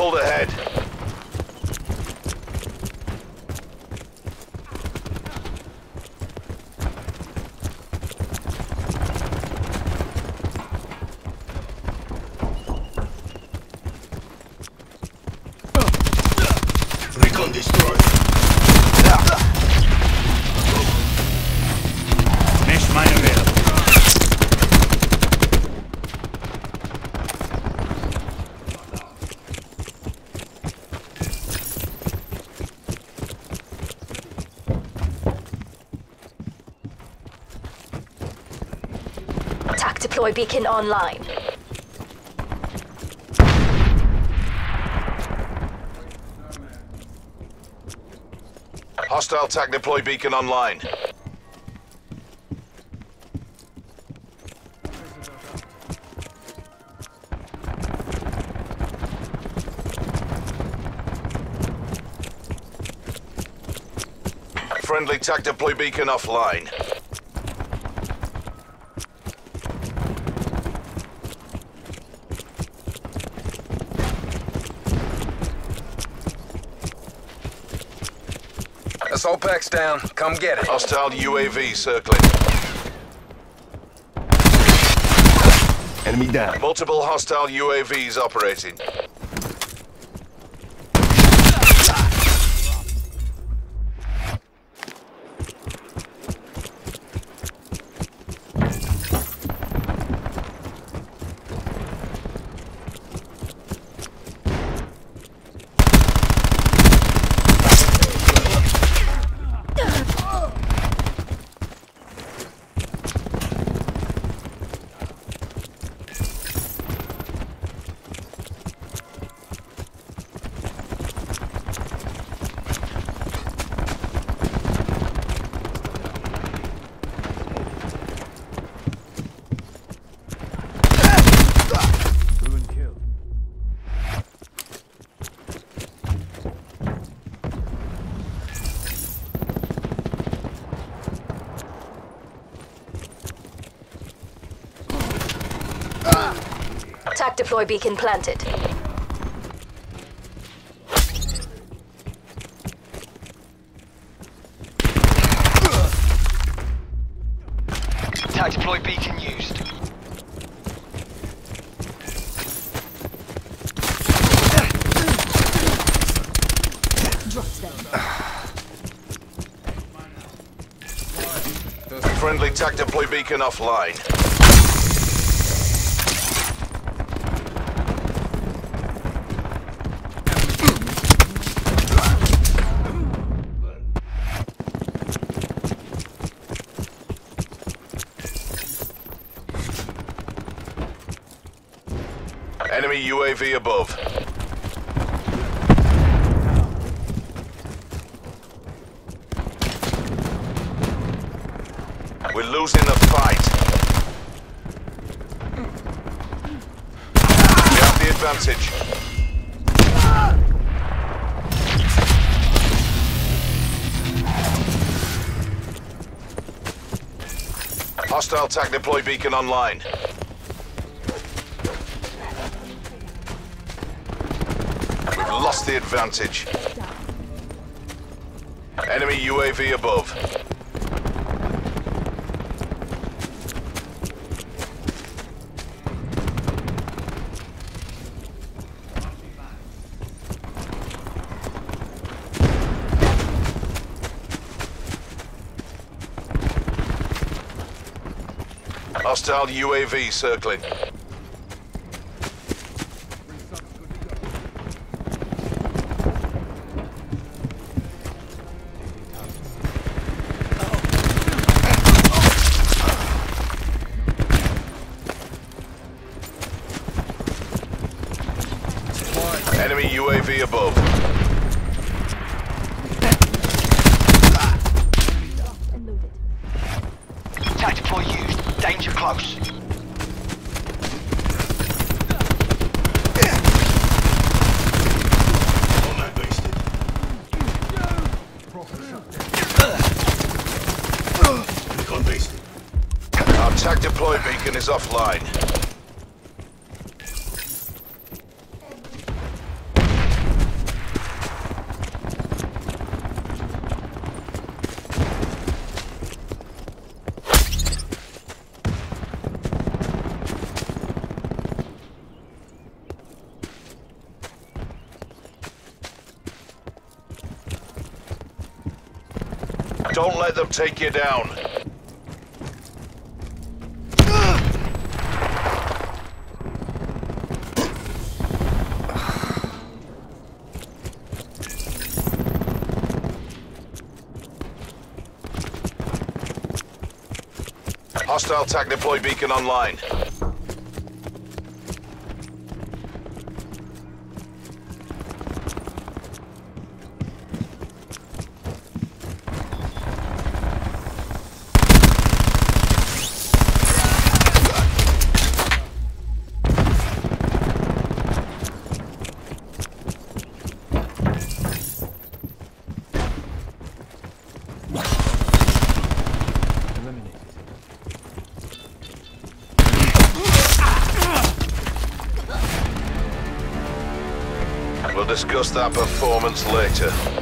pulled ahead. Recon destroyed. Mesh mine available. Attack deploy beacon online. Hostile TAC deploy beacon online. Friendly TAC deploy beacon offline. Assault pack's down. Come get it. Hostile UAV circling. Enemy down. Multiple hostile UAVs operating. Attack deploy beacon planted. Attack deploy beacon used. Friendly TAC deploy beacon offline. Enemy UAV above. We're losing the fight. We have the advantage. Hostile TAC deploy beacon online. We've lost the advantage. Enemy UAV above. Hostile UAV circling. Enemy UAV above. Attack deploy used. Danger close. Our TAC deploy beacon is offline. Don't let them take you down. Hostile TAC deploy beacon online. We'll discuss that performance later.